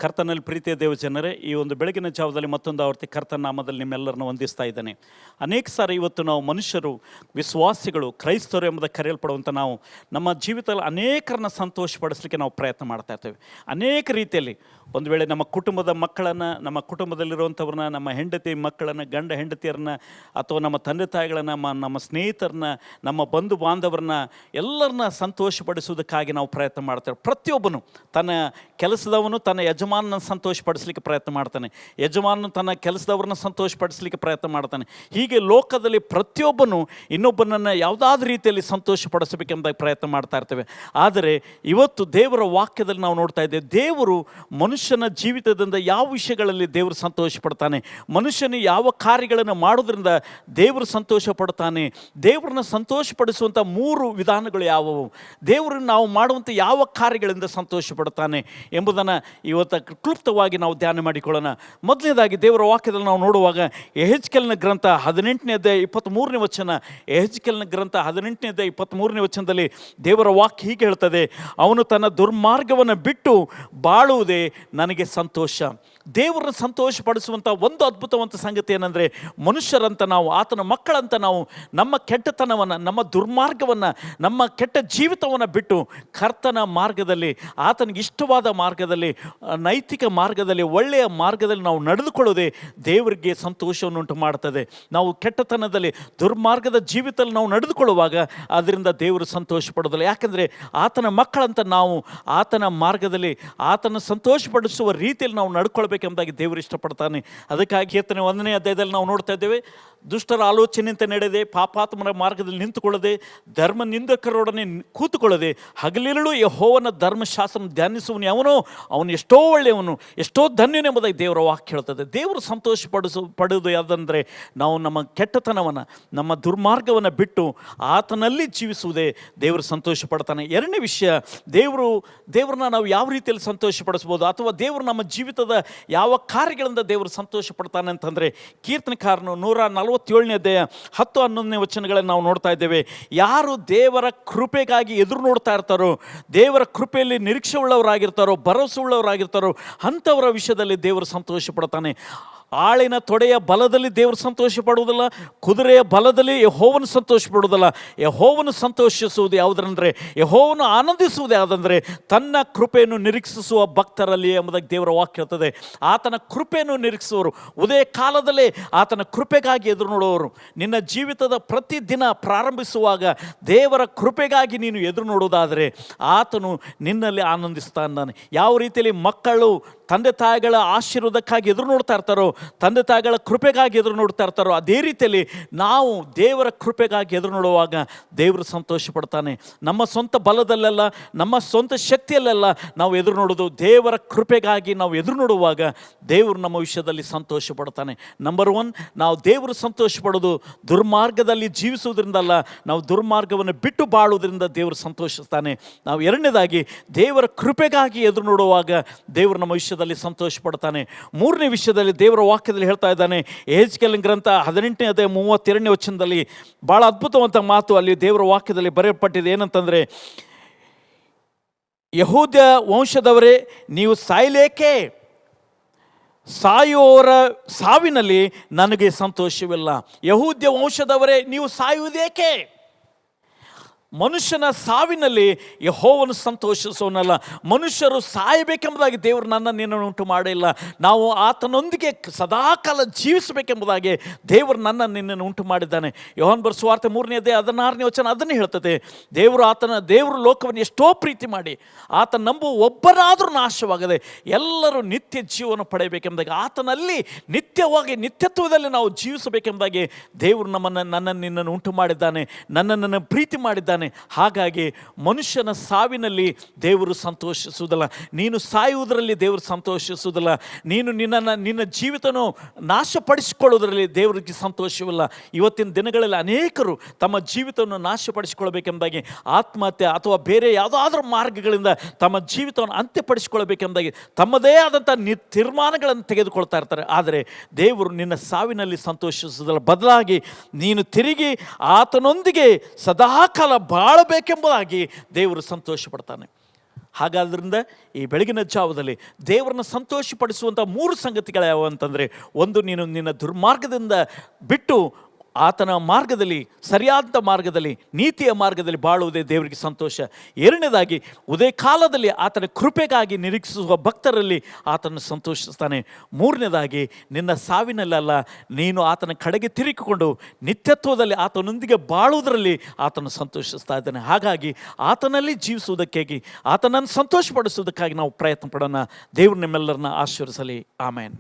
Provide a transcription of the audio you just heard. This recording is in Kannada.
ಕರ್ತನಲ್ಲಿ ಪ್ರೀತಿಯ ದೇವ ಜನರೇ, ಈ ಒಂದು ಬೆಳಗಿನ ಜಾವದಲ್ಲಿ ಮತ್ತೊಂದು ಆವರ್ತಿ ಕರ್ತನ ನಾಮದಲ್ಲಿ ನಿಮ್ಮೆಲ್ಲರನ್ನು ವಂದಿಸ್ತಾ ಇದ್ದೇನೆ. ಅನೇಕ ಸಾರಿ ಇವತ್ತು ನಾವು ಮನುಷ್ಯರು, ವಿಶ್ವಾಸಿಗಳು, ಕ್ರೈಸ್ತರು ಎಂಬುದಕ್ಕೆ ಕರೆಯಲ್ಪಡುವಂಥ ನಾವು ನಮ್ಮ ಜೀವಿತದಲ್ಲಿ ಅನೇಕರನ್ನ ಸಂತೋಷಪಡಿಸಲಿಕ್ಕೆ ನಾವು ಪ್ರಯತ್ನ ಮಾಡ್ತಾ ಇರ್ತೇವೆ. ಅನೇಕ ರೀತಿಯಲ್ಲಿ ಒಂದು ವೇಳೆ ನಮ್ಮ ಕುಟುಂಬದ ಮಕ್ಕಳನ್ನು, ನಮ್ಮ ಕುಟುಂಬದಲ್ಲಿರುವಂಥವ್ರನ್ನ, ನಮ್ಮ ಹೆಂಡತಿ ಮಕ್ಕಳನ್ನು, ಗಂಡ ಹೆಂಡತಿಯರನ್ನ, ಅಥವಾ ನಮ್ಮ ತಂದೆ ತಾಯಿಗಳನ್ನ, ನಮ್ಮ ಸ್ನೇಹಿತರನ್ನ, ನಮ್ಮ ಬಂಧು ಬಾಂಧವರನ್ನ ಎಲ್ಲರನ್ನ ಸಂತೋಷಪಡಿಸುವುದಕ್ಕಾಗಿ ನಾವು ಪ್ರಯತ್ನ ಮಾಡ್ತೇವೆ. ಪ್ರತಿಯೊಬ್ಬನು ತನ್ನ ಕೆಲಸದವನು ತನ್ನ ಯಜಮಾನನ ಸಂತೋಷಪಡಿಸಲಿಕ್ಕೆ ಪ್ರಯತ್ನ ಮಾಡ್ತಾನೆ, ಯಜಮಾನನು ತನ್ನ ಕೆಲಸದವ್ರನ್ನ ಸಂತೋಷಪಡಿಸಲಿಕ್ಕೆ ಪ್ರಯತ್ನ ಮಾಡ್ತಾನೆ. ಹೀಗೆ ಲೋಕದಲ್ಲಿ ಪ್ರತಿಯೊಬ್ಬನು ಇನ್ನೊಬ್ಬನನ್ನು ಯಾವುದಾದ್ರೂ ರೀತಿಯಲ್ಲಿ ಸಂತೋಷಪಡಿಸಬೇಕೆಂಬ ಪ್ರಯತ್ನ ಮಾಡ್ತಾ ಇರ್ತೇವೆ. ಆದರೆ ಇವತ್ತು ದೇವರ ವಾಕ್ಯದಲ್ಲಿ ನಾವು ನೋಡ್ತಾ ಇದ್ದೇವೆ, ದೇವರು ಮನುಷ್ಯನ ಜೀವಿತದಿಂದ ಯಾವ ವಿಷಯಗಳಲ್ಲಿ ದೇವರು ಸಂತೋಷ ಪಡ್ತಾನೆ, ಮನುಷ್ಯನು ಯಾವ ಕಾರ್ಯಗಳನ್ನು ಮಾಡೋದ್ರಿಂದ ದೇವರು ಸಂತೋಷ ಪಡ್ತಾನೆ, ದೇವರನ್ನ ಸಂತೋಷಪಡಿಸುವಂಥ 3 ವಿಧಾನಗಳು ಯಾವುವು, ದೇವರನ್ನು ನಾವು ಮಾಡುವಂಥ ಯಾವ ಕಾರ್ಯಗಳಿಂದ ಸಂತೋಷ ಪಡ್ತಾನೆ ಎಂಬುದನ್ನು ಇವತ್ತು ಕ್ಲುಪ್ತವಾಗಿ ನಾವು ಧ್ಯಾನ ಮಾಡಿಕೊಳ್ಳೋಣ. ಮೊದಲನೇದಾಗಿ ದೇವರ ವಾಕ್ಯದಲ್ಲಿ ನಾವು ನೋಡುವಾಗ ಯೆಹೆಜ್ಕೇಲನ ಗ್ರಂಥ 18ನೇ ಅಧ್ಯಾಯ 23ನೇ ವಚನ, ಯೆಹೆಜ್ಕೇಲನ ಗ್ರಂಥ 18ನೇ ಅಧ್ಯಾಯ 23ನೇ ವಚನದಲ್ಲಿ ದೇವರ ವಾಕ್ಯ ಹೀಗೆ ಹೇಳ್ತದೆ, ಅವನು ತನ್ನ ದುರ್ಮಾರ್ಗವನ್ನು ಬಿಟ್ಟು ಬಾಳುವುದೇ ನನಗೆ ಸಂತೋಷ. ದೇವರನ್ನು ಸಂತೋಷಪಡಿಸುವಂಥ ಒಂದು ಅದ್ಭುತವಂತ ಸಂಗತಿ ಏನಂದರೆ, ಮನುಷ್ಯರಂತ ನಾವು, ಆತನ ಮಕ್ಕಳಂತ ನಾವು ನಮ್ಮ ಕೆಟ್ಟತನವನ್ನು, ನಮ್ಮ ದುರ್ಮಾರ್ಗವನ್ನು, ನಮ್ಮ ಕೆಟ್ಟ ಜೀವಿತವನ್ನು ಬಿಟ್ಟು ಕರ್ತನ ಮಾರ್ಗದಲ್ಲಿ, ಆತನಿಗೆ ಇಷ್ಟವಾದ ಮಾರ್ಗದಲ್ಲಿ, ನೈತಿಕ ಮಾರ್ಗದಲ್ಲಿ, ಒಳ್ಳೆಯ ಮಾರ್ಗದಲ್ಲಿ ನಾವು ನಡೆದುಕೊಳ್ಳೋದೇ ದೇವರಿಗೆ ಸಂತೋಷವನ್ನುಂಟು ಮಾಡ್ತದೆ. ನಾವು ಕೆಟ್ಟತನದಲ್ಲಿ, ದುರ್ಮಾರ್ಗದ ಜೀವಿತದಲ್ಲಿ ನಾವು ನಡೆದುಕೊಳ್ಳುವಾಗ ಅದರಿಂದ ದೇವರು ಸಂತೋಷ ಪಡೋದಿಲ್ಲ. ಯಾಕಂದರೆ ಆತನ ಮಕ್ಕಳಂತ ನಾವು ಆತನ ಮಾರ್ಗದಲ್ಲಿ, ಆತನ ಸಂತೋಷಪಡಿಸುವ ರೀತಿಯಲ್ಲಿ ನಾವು ನಡ್ಕೊಳ್ಬೇಕೆಂಬುದಾಗಿ ದೇವರು ಇಷ್ಟಪಡ್ತಾನೆ. ಅದಕ್ಕಾಗಿ ಕೀರ್ತನೆ 1ನೇ ಅಧ್ಯಾಯದಲ್ಲಿ ನಾವು ನೋಡ್ತಾ ಇದ್ದೇವೆ, ದುಷ್ಟರ ಆಲೋಚನೆಯಂತೆ ನಡೆದೆ, ಪಾಪಾತ್ಮರ ಮಾರ್ಗದಲ್ಲಿ ನಿಂತುಕೊಳ್ಳದೆ, ಧರ್ಮ ನಿಂದಕರೊಡನೆ ಕೂತುಕೊಳ್ಳದೆ, ಹಗಲಿರುಳು ಯೆಹೋವನ ಧರ್ಮಶಾಸ್ತ್ರ ಧ್ಯಾನಿಸುವನು ಅವನು, ಅವನು ಎಷ್ಟೋ ಒಳ್ಳೆಯವನು, ಎಷ್ಟೋ ಧನ್ಯನೆಂಬುದಾಗಿ ದೇವರ ವಾಕ್ಯ ಹೇಳ್ತದೆ. ದೇವರು ಪಡುವುದು ಯಾವುದಂದರೆ, ನಾವು ನಮ್ಮ ಕೆಟ್ಟತನವನ್ನು, ನಮ್ಮ ದುರ್ಮಾರ್ಗವನ್ನು ಬಿಟ್ಟು ಆತನಲ್ಲಿ ಜೀವಿಸುವುದೇ ದೇವರು ಸಂತೋಷ ಪಡ್ತಾನೆ. 2ನೇ ವಿಷಯ, ದೇವರನ್ನ ನಾವು ಯಾವ ರೀತಿಯಲ್ಲಿ ಸಂತೋಷ ಪಡಿಸ್ಬೋದು, ಅಥವಾ ದೇವರು ನಮ್ಮ ಜೀವಿತದ ಯಾವ ಕಾರ್ಯಗಳಿಂದ ದೇವರು ಸಂತೋಷ ಪಡ್ತಾನೆ ಅಂತಂದರೆ, ಕೀರ್ತನಕಾರನು 147ನೇ ಅಧ್ಯಾಯ 10-11ನೇ ವಚನಗಳನ್ನು ನಾವು ನೋಡ್ತಾ ಇದ್ದೇವೆ. ಯಾರು ದೇವರ ಕೃಪೆಗಾಗಿ ಎದುರು ನೋಡ್ತಾ ಇರ್ತಾರೋ, ದೇವರ ಕೃಪೆಯಲ್ಲಿ ನಿರೀಕ್ಷೆ ಉಳ್ಳವರಾಗಿರ್ತಾರೋ, ಭರವಸೆ ಉಳ್ಳವರಾಗಿರ್ತಾರೋ, ಅಂಥವರ ವಿಷಯದಲ್ಲಿ ದೇವರು ಸಂತೋಷ ಪಡ್ತಾನೆ. ಆಳಿನ ತೊಡೆಯ ಬಲದಲ್ಲಿ ದೇವರು ಸಂತೋಷ ಪಡುವುದಿಲ್ಲ, ಕುದುರೆಯ ಬಲದಲ್ಲಿ ಯೆಹೋವನು ಸಂತೋಷ ಪಡುವುದಿಲ್ಲ. ಯೆಹೋವನು ಸಂತೋಷಿಸುವುದು ಯಾವುದಂದರೆ, ಯೆಹೋವನು ಆನಂದಿಸುವುದು ಯಾವುದಂದರೆ ತನ್ನ ಕೃಪೆಯನ್ನು ನಿರೀಕ್ಷಿಸುವ ಭಕ್ತರಲ್ಲಿ ಎಂಬುದಾಗಿ ದೇವರ ವಾಕ್ಯ ಹೇಳ್ತದೆ. ಆತನ ಕೃಪೆಯನ್ನು ನಿರೀಕ್ಷಿಸುವವರು, ಉದಯ ಕಾಲದಲ್ಲೇ ಆತನ ಕೃಪೆಗಾಗಿ ಎದುರು ನೋಡುವವರು. ನಿನ್ನ ಜೀವಿತದ ಪ್ರತಿದಿನ ಪ್ರಾರಂಭಿಸುವಾಗ ದೇವರ ಕೃಪೆಗಾಗಿ ನೀನು ಎದುರು ನೋಡುವುದಾದರೆ ಆತನು ನಿನ್ನಲ್ಲಿ ಆನಂದಿಸ್ತಾನೆ. ಯಾವ ರೀತಿಯಲ್ಲಿ ಮಕ್ಕಳು ತಂದೆ ತಾಯಿಗಳ ಆಶೀರ್ವಾದಕ್ಕಾಗಿ ಎದುರು ನೋಡ್ತಾ ಇರ್ತಾರೋ, ತಂದೆ ತಾಯಿಗಳ ಕೃಪೆಗಾಗಿ ಎದುರು ನೋಡ್ತಾ ಇರ್ತಾರೋ, ಅದೇ ರೀತಿಯಲ್ಲಿ ನಾವು ದೇವರ ಕೃಪೆಗಾಗಿ ಎದುರು ನೋಡುವಾಗ ದೇವರು ಸಂತೋಷ ಪಡ್ತಾನೆ. ನಮ್ಮ ಸ್ವಂತ ಬಲದಲ್ಲೆಲ್ಲ, ನಮ್ಮ ಸ್ವಂತ ಶಕ್ತಿಯಲ್ಲೆಲ್ಲ ನಾವು ಎದುರು ನೋಡೋದು, ದೇವರ ಕೃಪೆಗಾಗಿ ನಾವು ಎದುರು ನೋಡುವಾಗ ದೇವರು ನಮ್ಮ ವಿಷಯದಲ್ಲಿ ಸಂತೋಷ ಪಡ್ತಾನೆ. ನಂಬರ್ 1, ನಾವು ದೇವರು ಸಂತೋಷ ಪಡೋದು ದುರ್ಮಾರ್ಗದಲ್ಲಿ ಜೀವಿಸುವುದರಿಂದಲ್ಲ, ನಾವು ದುರ್ಮಾರ್ಗವನ್ನು ಬಿಟ್ಟು ಬಾಳುವುದರಿಂದ ದೇವರು ಸಂತೋಷಿಸ್ತಾನೆ. ನಾವು 2ನೇದಾಗಿ ದೇವರ ಕೃಪೆಗಾಗಿ ಎದುರು ನೋಡುವಾಗ ದೇವರು ನಮ್ಮ ವಿಷಯದಲ್ಲಿ ಸಂತೋಷ ಪಡ್ತಾನೆ. 3ನೇ ವಿಷಯದಲ್ಲಿ ದೇವರ ವಾಕ್ಯದಲ್ಲಿ ಹೇಳ್ತಾ ಇದ್ದಾನೆ, ಯೆಹೆಜ್ಕೇಲನ ಗ್ರಂಥ 18ನೇ ಅಧ್ಯಾಯ 32ನೇ ವಚನದಲ್ಲಿ ಭಾಳ ಅದ್ಭುತವಂತ ಮಾತು ಅಲ್ಲಿ ದೇವರ ವಾಕ್ಯದಲ್ಲಿ ಬರೆಯಲ್ಪಟ್ಟಿದೆ. ಏನಂತಂದರೆ, ಯಹೂದ್ಯ ವಂಶದವರೇ ನೀವು ಸಾಯಲೇಕೆ, ಸಾಯುವವರ ಸಾವಿನಲ್ಲಿ ನನಗೆ ಸಂತೋಷವಿಲ್ಲ. ಯಹೂದ್ಯ ವಂಶದವರೇ ನೀವು ಸಾಯುವುದೇಕೆ? ಮನುಷ್ಯನ ಸಾವಿನಲ್ಲಿ ಯೆಹೋವನು ಸಂತೋಷಿಸೋನಲ್ಲ. ಮನುಷ್ಯರು ಸಾಯಬೇಕೆಂಬುದಾಗಿ ದೇವರು ನಿನ್ನನ್ನು ಉಂಟು ಮಾಡಿಲ್ಲ. ನಾವು ಆತನೊಂದಿಗೆ ಸದಾಕಾಲ ಜೀವಿಸಬೇಕೆಂಬುದಾಗಿ ದೇವರು ನಿನ್ನನ್ನು ಉಂಟು ಮಾಡಿದ್ದಾನೆ. ಯೋಹಾನ ಬರೆದ ಸುವಾರ್ತೆ 3ನೇ ಅಧ್ಯಾಯ 16ನೇ ವಚನ ಅದನ್ನೇ ಹೇಳ್ತದೆ. ದೇವರು ಲೋಕವನ್ನು ಎಷ್ಟೋ ಪ್ರೀತಿ ಮಾಡಿ ಆತ ನಂಬುವ ಒಬ್ಬರಾದರೂ ನಾಶವಾಗದೆ ಎಲ್ಲರೂ ನಿತ್ಯ ಜೀವನ ಪಡೆಯಬೇಕೆಂಬುದಾಗಿ, ಆತನಲ್ಲಿ ನಿತ್ಯವಾಗಿ ನಿತ್ಯತ್ವದಲ್ಲಿ ನಾವು ಜೀವಿಸಬೇಕೆಂಬುದಾಗಿ ದೇವರು ನಿನ್ನನ್ನು ಉಂಟು ಮಾಡಿದ್ದಾನೆ, ನನ್ನನ್ನು ಪ್ರೀತಿ ಮಾಡಿದ್ದಾನೆ. ಹಾಗಾಗಿ ಮನುಷ್ಯನ ಸಾವಿನಲ್ಲಿ ದೇವರು ಸಂತೋಷಿಸುವುದಿಲ್ಲ, ನೀನು ಸಾಯುವುದರಲ್ಲಿ ದೇವರು ಸಂತೋಷಿಸುವುದಿಲ್ಲ, ನೀನು ನಿನ್ನ ಜೀವಿತನೂ ನಾಶಪಡಿಸಿಕೊಳ್ಳುವುದರಲ್ಲಿ ದೇವರಿಗೆ ಸಂತೋಷವಿಲ್ಲ. ಇವತ್ತಿನ ದಿನಗಳಲ್ಲಿ ಅನೇಕರು ತಮ್ಮ ಜೀವಿತವನ್ನು ನಾಶಪಡಿಸಿಕೊಳ್ಬೇಕೆಂಬುದಾಗಿ ಆತ್ಮಹತ್ಯೆ ಅಥವಾ ಬೇರೆ ಯಾವುದಾದ್ರೂ ಮಾರ್ಗಗಳಿಂದ ತಮ್ಮ ಜೀವಿತವನ್ನು ಅಂತ್ಯಪಡಿಸಿಕೊಳ್ಬೇಕೆಂಬುದಾಗಿ ತಮ್ಮದೇ ಆದಂಥ ತೀರ್ಮಾನಗಳನ್ನು ತೆಗೆದುಕೊಳ್ತಾ ಇರ್ತಾರೆ. ಆದರೆ ದೇವರು ನಿನ್ನ ಸಾವಿನಲ್ಲಿ ಸಂತೋಷಿಸುವುದಿಲ್ಲ, ಬದಲಾಗಿ ನೀನು ತಿರುಗಿ ಆತನೊಂದಿಗೆ ಸದಾಕಾಲ ಬಾಳಬೇಕೆಂಬುದಾಗಿ ದೇವರು ಸಂತೋಷ ಪಡ್ತಾನೆ. ಹಾಗಾದ್ರಿಂದ ಈ ಬೆಳಗಿನ ಜಾವದಲ್ಲಿ ದೇವರನ್ನ ಸಂತೋಷಪಡಿಸುವಂಥ 3 ಸಂಗತಿಗಳು ಯಾವುವು ಅಂತಂದರೆ, ಒಂದು, ನೀನು ನಿನ್ನ ದುರ್ಮಾರ್ಗದಿಂದ ಬಿಟ್ಟು ಆತನ ಮಾರ್ಗದಲ್ಲಿ, ಸರಿಯಾದ ಮಾರ್ಗದಲ್ಲಿ, ನೀತಿಯ ಮಾರ್ಗದಲ್ಲಿ ಬಾಳುವುದೇ ದೇವರಿಗೆ ಸಂತೋಷ. ಎರಡನೇದಾಗಿ, ಉದಯ ಕಾಲದಲ್ಲಿ ಆತನ ಕೃಪೆಗಾಗಿ ನಿರೀಕ್ಷಿಸುವ ಭಕ್ತರಲ್ಲಿ ಆತನ ಸಂತೋಷಿಸ್ತಾನೆ. ಮೂರನೇದಾಗಿ, ನಿನ್ನ ಸಾವಿನಲ್ಲ, ನೀನು ಆತನ ಕಡೆಗೆ ತಿರುಗಿಕೊಂಡು ನಿತ್ಯತ್ವದಲ್ಲಿ ಆತನೊಂದಿಗೆ ಬಾಳುವುದರಲ್ಲಿ ಆತನ ಸಂತೋಷಿಸ್ತಾ ಇದ್ದಾನೆ. ಹಾಗಾಗಿ ಆತನಲ್ಲಿ ಜೀವಿಸುವುದಕ್ಕಾಗಿ, ಆತನನ್ನು ಸಂತೋಷಪಡಿಸುವುದಕ್ಕಾಗಿ ನಾವು ಪ್ರಯತ್ನ ಪಡೋಣ. ದೇವರು ನಿಮ್ಮೆಲ್ಲರನ್ನ ಆಶೀರ್ವದಿಸಲಿ. ಆಮೇನ್.